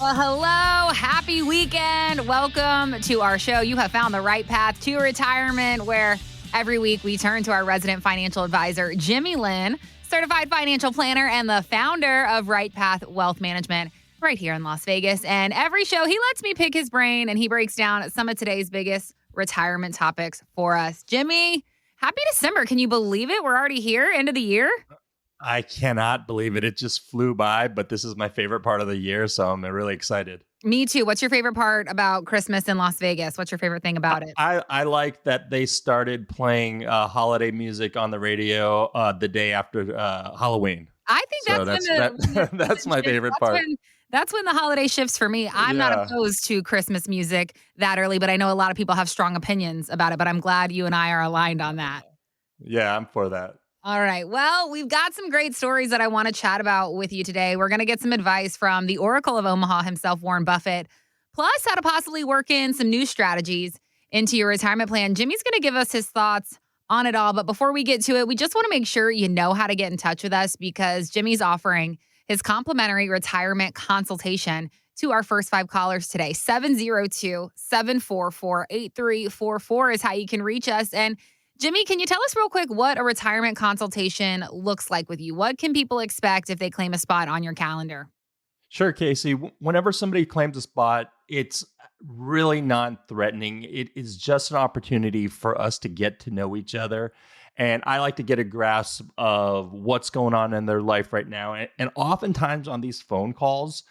Well, hello. Happy weekend. Welcome to our show. You have found the right path to retirement, where every week we turn to our resident financial advisor, Jimmy Lynn, certified financial planner and the founder of Right Path Wealth Management right here in Las Vegas. And every show, he lets me pick his brain and he breaks down some of today's biggest retirement topics for us. Jimmy, happy December. Can you believe it? We're already here, end of the year. I cannot believe it. It just flew by, but this is my favorite part of the year, so I'm really excited. Me too. What's your favorite part about Christmas in Las Vegas? What's your favorite thing about it? I like that they started playing holiday music on the radio the day after Halloween. I think So that's my favorite part. That's when the holiday shifts for me. I'm not Yeah, opposed to Christmas music that early, but I know a lot of people have strong opinions about it, but I'm glad you and I are aligned on that. yeah, I'm for that. All right. Well, we've got some great stories that I want to chat about with you today. We're going to get some advice from the Oracle of Omaha himself, Warren Buffett, plus how to possibly work in some new strategies into your retirement plan. Jimmy's going to give us his thoughts on it all. But before we get to it, we just want to make sure you know how to get in touch with us, because Jimmy's offering his complimentary retirement consultation to our first 5 callers today. 702-744-8344 is how you can reach us. And Jimmy, can you tell us real quick what a retirement consultation looks like with you? What can people expect if they claim a spot on your calendar? Sure, Casey. Whenever somebody claims a spot, it's really non-threatening. It is just an opportunity for us to get to know each other. And I like to get a grasp of what's going on in their life right now. And oftentimes on these phone calls,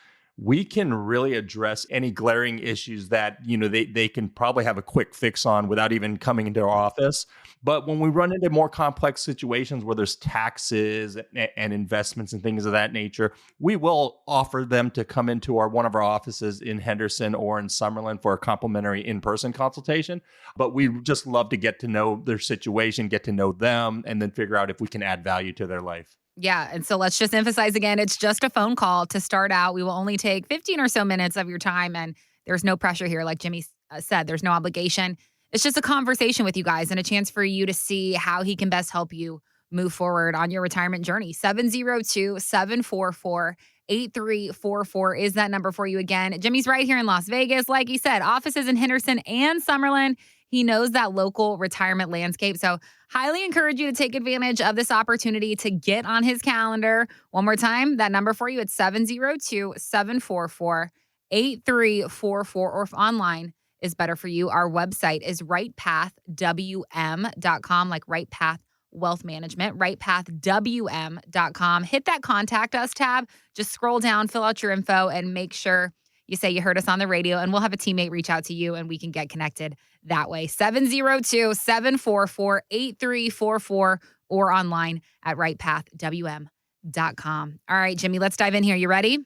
we can really address any glaring issues that, they can probably have a quick fix on without even coming into our office. But when we run into more complex situations where there's taxes and investments and things of that nature, we will offer them to come into one of our offices in Henderson or in Summerlin for a complimentary in-person consultation. But we just love to get to know their situation, get to know them, and then figure out if we can add value to their life. Yeah. And so let's just emphasize again, it's just a phone call to start out. We will only take 15 or so minutes of your time. And there's no pressure here. Like Jimmy said, there's no obligation. It's just a conversation with you guys and a chance for you to see how he can best help you move forward on your retirement journey. 702-744-8344 is that number for you again. Jimmy's right here in Las Vegas. Like he said, offices in Henderson and Summerlin. He knows that local retirement landscape. So highly encourage you to take advantage of this opportunity to get on his calendar. One more time, that number for you, it's 702-744-8344, or if online is better for you, our website is rightpathwm.com, like Right Path Wealth Management, rightpathwm.com. Hit that contact us tab. Just scroll down, fill out your info, and make sure you say you heard us on the radio, and we'll have a teammate reach out to you and we can get connected that way. 702-744-8344 or online at rightpathwm.com. All right, Jimmy, let's dive in here. You ready?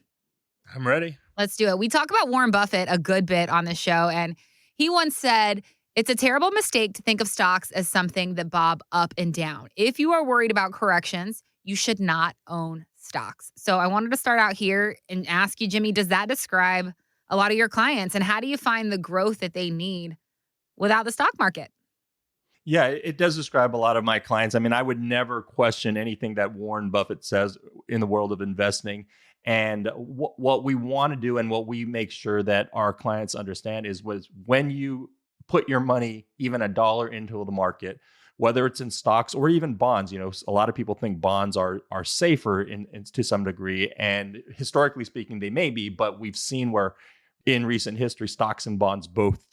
I'm ready. Let's do it. We talk about Warren Buffett a good bit on this show, and he once said, "It's a terrible mistake to think of stocks as something that bob up and down. If you are worried about corrections, you should not own stocks." So I wanted to start out here and ask you, Jimmy, does that describe a lot of your clients, and how do you find the growth that they need without the stock market? Yeah, it does describe a lot of my clients. I mean, I would never question anything that Warren Buffett says in the world of investing. And what we want to do and what we make sure that our clients understand was when you put your money, even $1 into the market, whether it's in stocks or even bonds, a lot of people think bonds are safer in to some degree. And historically speaking, they may be, but we've seen where in recent history, stocks and bonds both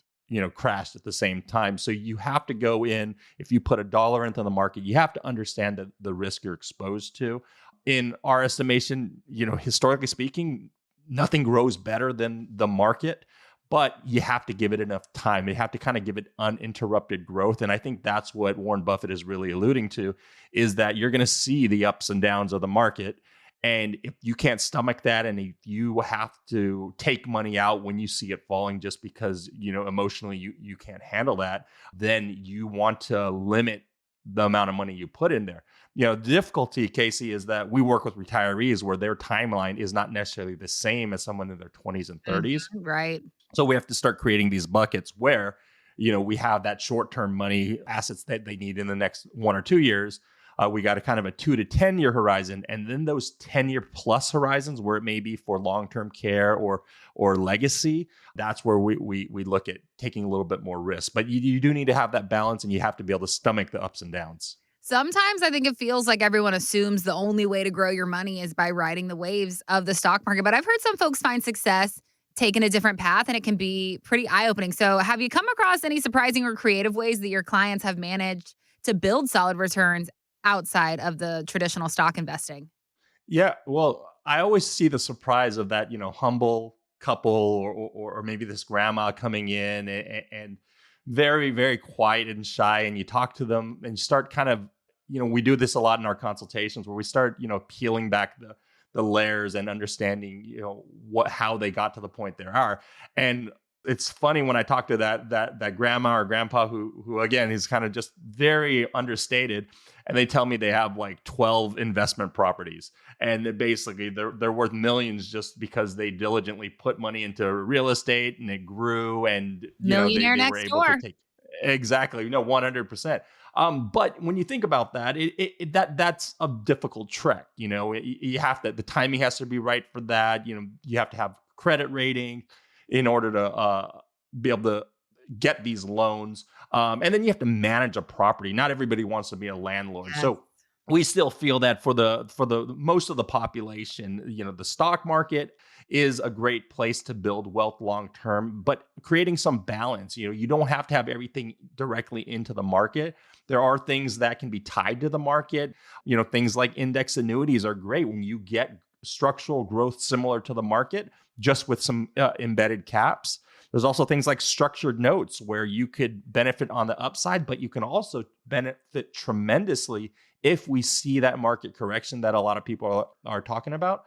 crashed at the same time. So you have to go in, if you put $1 into the market, you have to understand the risk you're exposed to. In our estimation, historically speaking, nothing grows better than the market, but you have to give it enough time. You have to kind of give it uninterrupted growth. And I think that's what Warren Buffett is really alluding to, is that you're going to see the ups and downs of the market. And if you can't stomach that, and if you have to take money out when you see it falling just because, emotionally you can't handle that, then you want to limit the amount of money you put in there. The difficulty, Casey, is that we work with retirees where their timeline is not necessarily the same as someone in their 20s and 30s. Right. So we have to start creating these buckets where, we have that short-term money assets that they need in the next 1 or 2 years. We got a kind of a 2 to 10 year horizon, and then those 10-year plus horizons where it may be for long-term care or legacy. That's where we look at taking a little bit more risk. But you do need to have that balance, and you have to be able to stomach the ups and downs. Sometimes I think it feels like everyone assumes the only way to grow your money is by riding the waves of the stock market. But I've heard some folks find success taking a different path, and it can be pretty eye-opening. So have you come across any surprising or creative ways that your clients have managed to build solid returns outside of the traditional stock investing? Yeah, well, I always see the surprise of that, humble couple or maybe this grandma coming in and very, very quiet and shy. And you talk to them and you start kind of, we do this a lot in our consultations where we start, peeling back the layers and understanding, how they got to the point they are. And it's funny when I talk to that grandma or grandpa who again is kind of just very understated, and they tell me they have like 12 investment properties, and basically they're worth millions just because they diligently put money into real estate and it grew, and Millionaire they were next able to door. take exactly 100%. But when you think about that, that's a difficult trek. You have to, the timing has to be right for that. You have to have credit rating in order to be able to get these loans. And then you have to manage a property. Not everybody wants to be a landlord. Yes. So we still feel that for the most of the population, the stock market is a great place to build wealth long term, but creating some balance. You don't have to have everything directly into the market. There are things that can be tied to the market. Things like index annuities are great when you get structural growth similar to the market, just with some embedded caps. There's also things like structured notes where you could benefit on the upside, but you can also benefit tremendously if we see that market correction that a lot of people are talking about.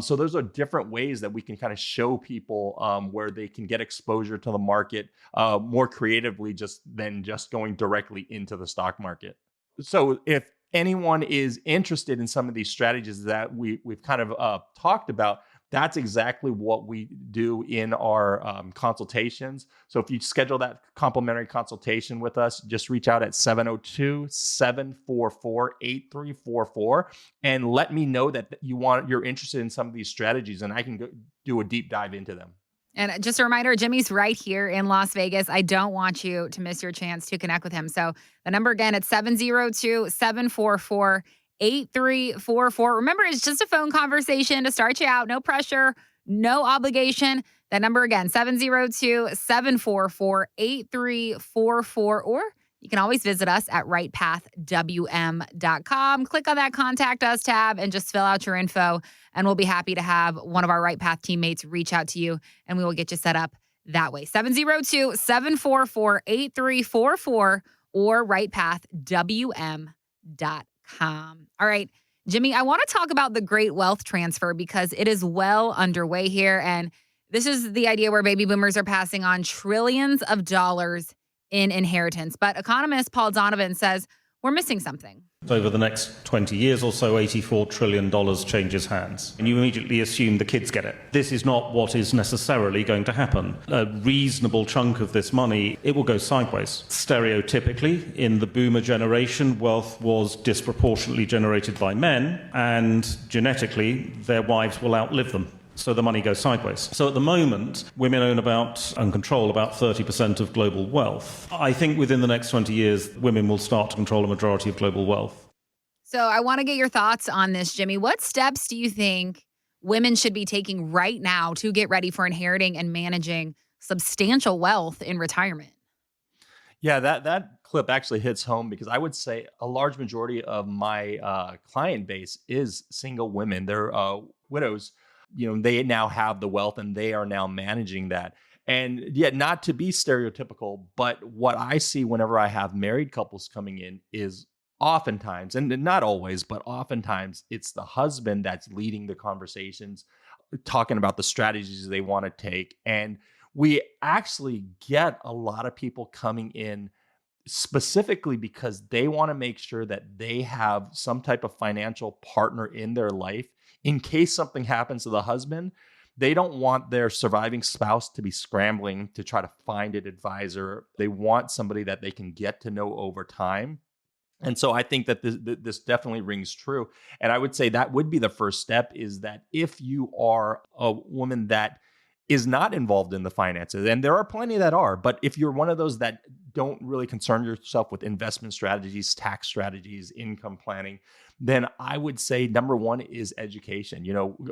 So those are different ways that we can kind of show people where they can get exposure to the market more creatively than just going directly into the stock market. So if anyone is interested in some of these strategies that we've kind of talked about, that's exactly what we do in our consultations. So if you schedule that complimentary consultation with us, just reach out at 702-744-8344 and let me know that you're interested in some of these strategies, and I can do a deep dive into them. And just a reminder, Jimmy's right here in Las Vegas. I don't want you to miss your chance to connect with him. So the number again, it's 702-744-8344. Remember, it's just a phone conversation to start you out. No pressure, no obligation. That number again, 702-744-8344. Or you can always visit us at rightpathwm.com. Click on that Contact Us tab and just fill out your info. And we'll be happy to have one of our Right Path teammates reach out to you, and we will get you set up that way. 702-744-8344 or rightpathwm.com. All right, Jimmy, I want to talk about the great wealth transfer because it is well underway here. And this is the idea where baby boomers are passing on trillions of dollars in inheritance. But economist Paul Donovan says we're missing something. Over the next 20 years or so, $84 trillion changes hands. And you immediately assume the kids get it. This is not what is necessarily going to happen. A reasonable chunk of this money, it will go sideways. Stereotypically, in the boomer generation, wealth was disproportionately generated by men, and genetically, their wives will outlive them. So the money goes sideways. So at the moment, women own and control about 30% of global wealth. I think within the next 20 years, women will start to control a majority of global wealth. So I want to get your thoughts on this, Jimmy. What steps do you think women should be taking right now to get ready for inheriting and managing substantial wealth in retirement? Yeah, that clip actually hits home because I would say a large majority of my client base is single women. They're widows. They now have the wealth and they are now managing that. And yet, not to be stereotypical, but what I see whenever I have married couples coming in is oftentimes, and not always, but oftentimes, it's the husband that's leading the conversations, talking about the strategies they want to take. And we actually get a lot of people coming in specifically because they want to make sure that they have some type of financial partner in their life in case something happens to the husband. They don't want their surviving spouse to be scrambling to try to find an advisor. They want somebody that they can get to know over time. And so I think that this definitely rings true. And I would say that would be the first step, is that if you are a woman that is not involved in the finances, and there are plenty that are, but if you're one of those that don't really concern yourself with investment strategies, tax strategies, income planning, then I would say number one is education.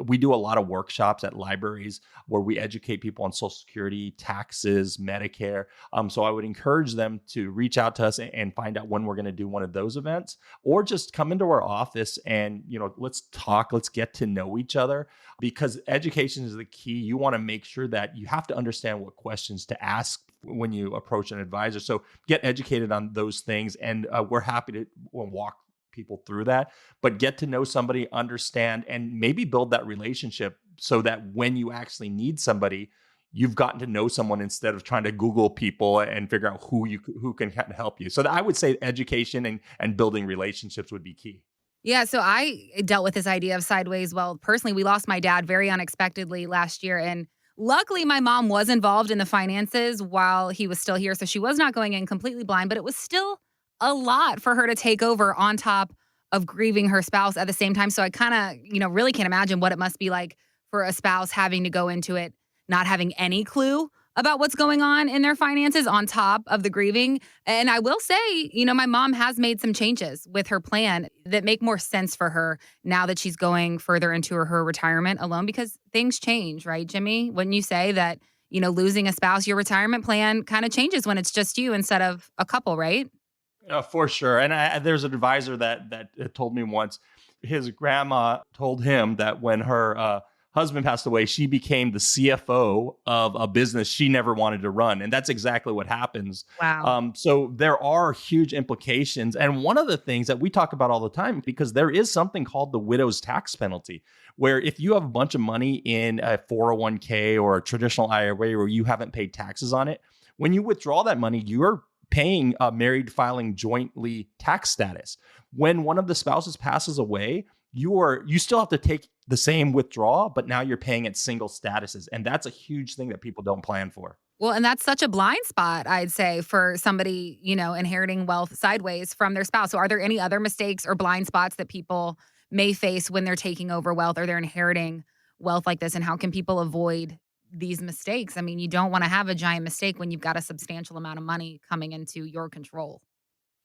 We do a lot of workshops at libraries where we educate people on Social Security, taxes, Medicare. So I would encourage them to reach out to us and find out when we're going to do one of those events, or just come into our office and, let's talk, let's get to know each other, because education is the key. You want to make sure that you have to understand what questions to ask when you approach an advisor. So get educated on those things. And we're happy to walk people through that, but get to know somebody, understand, and maybe build that relationship so that when you actually need somebody, you've gotten to know someone instead of trying to Google people and figure out who can help you. So I would say education and building relationships would be key. Yeah, so I dealt with this idea of sideways. Well, personally, we lost my dad very unexpectedly last year, and luckily my mom was involved in the finances while he was still here, so she was not going in completely blind, but it was still a lot for her to take over on top of grieving her spouse at the same time. So I kind of, really can't imagine what it must be like for a spouse having to go into it not having any clue about what's going on in their finances on top of the grieving. And I will say, my mom has made some changes with her plan that make more sense for her now that she's going further into her retirement alone, because things change, right, Jimmy? Wouldn't you say that, losing a spouse, your retirement plan kind of changes when it's just you instead of a couple, right? For sure. And there's an advisor that told me once, his grandma told him that when her husband passed away, she became the CFO of a business she never wanted to run. And that's exactly what happens. Wow. So there are huge implications. And one of the things that we talk about all the time, because there is something called the widow's tax penalty, where if you have a bunch of money in a 401k or a traditional IRA where you haven't paid taxes on it, when you withdraw that money, you're paying married filing jointly tax status. When one of the spouses passes away, you still have to take the same withdrawal, but now you're paying at single statuses. And that's a huge thing that people don't plan for. Well, and that's such a blind spot, I'd say, for somebody, inheriting wealth sideways from their spouse. So are there any other mistakes or blind spots that people may face when they're taking over wealth or they're inheriting wealth like this? And how can people avoid these mistakes? I mean, you don't want to have a giant mistake when you've got a substantial amount of money coming into your control.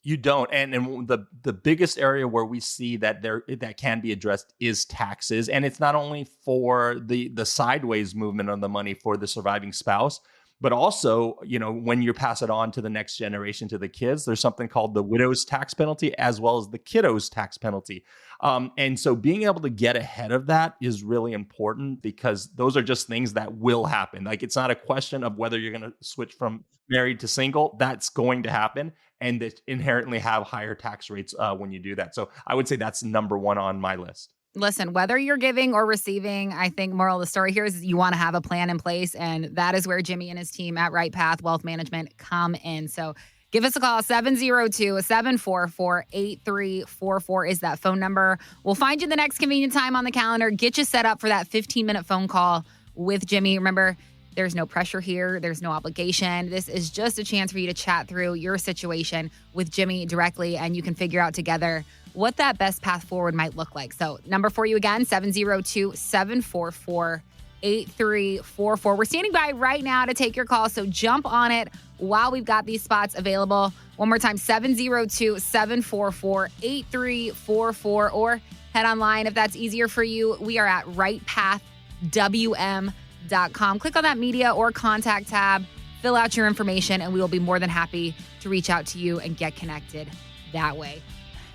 You don't. And the biggest area where we see that that can be addressed is taxes. And it's not only for the sideways movement of the money for the surviving spouse, but also, when you pass it on to the next generation, to the kids, there's something called the widow's tax penalty as well as the kiddo's tax penalty. And so being able to get ahead of that is really important, because those are just things that will happen. Like, it's not a question of whether you're going to switch from married to single. That's going to happen. And that inherently have higher tax rates when you do that. So I would say that's number one on my list. Listen, whether you're giving or receiving, I think moral of the story here is you want to have a plan in place. And that is where Jimmy and his team at Right Path Wealth Management come in. So give us a call. 702-744-8344 is that phone number. We'll find you the next convenient time on the calendar. Get you set up for that 15-minute phone call with Jimmy. Remember, there's no pressure here. There's no obligation. This is just a chance for you to chat through your situation with Jimmy directly, and you can figure out together what that best path forward might look like. So number for you again, 702-744-8344. We're standing by right now to take your call, so jump on it while we've got these spots available. One more time, 702-744-8344, or head online if that's easier for you. We are at rightpathwm.com. Click on that media or contact tab, fill out your information, and we will be more than happy to reach out to you and get connected that way.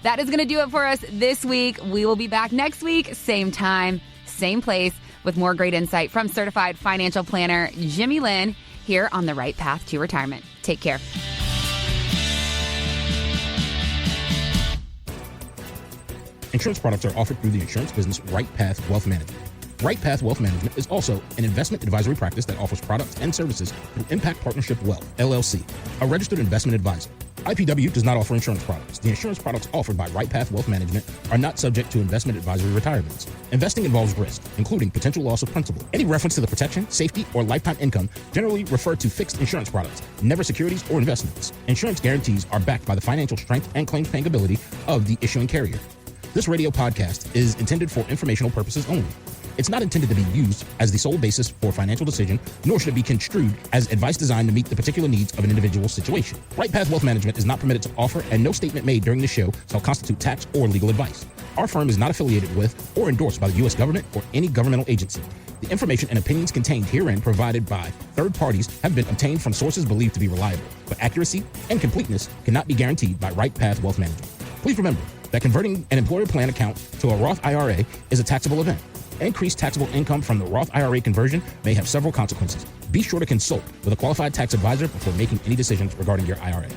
That is going to do it for us this week. We will be back next week, same time, same place, with more great insight from certified financial planner Jimmy Lynn here on the Right Path to Retirement. Take care. Insurance products are offered through the insurance business Right Path Wealth Management. Right Path Wealth Management is also an investment advisory practice that offers products and services through Impact Partnership Wealth, LLC, a registered investment advisor. IPW does not offer insurance products. The insurance products offered by Right Path Wealth Management are not subject to investment advisory requirements. Investing involves risk, including potential loss of principal. Any reference to the protection, safety, or lifetime income generally refer to fixed insurance products, never securities or investments. Insurance guarantees are backed by the financial strength and claims paying ability of the issuing carrier. This radio podcast is intended for informational purposes only. It's not intended to be used as the sole basis for financial decision, nor should it be construed as advice designed to meet the particular needs of an individual situation. Right Path Wealth Management is not permitted to offer, and no statement made during the show shall constitute tax or legal advice. Our firm is not affiliated with or endorsed by the U.S. government or any governmental agency. The information and opinions contained herein provided by third parties have been obtained from sources believed to be reliable, but accuracy and completeness cannot be guaranteed by Right Path Wealth Management. Please remember that converting an employer plan account to a Roth IRA is a taxable event. Increased taxable income from the Roth IRA conversion may have several consequences. Be sure to consult with a qualified tax advisor before making any decisions regarding your IRA.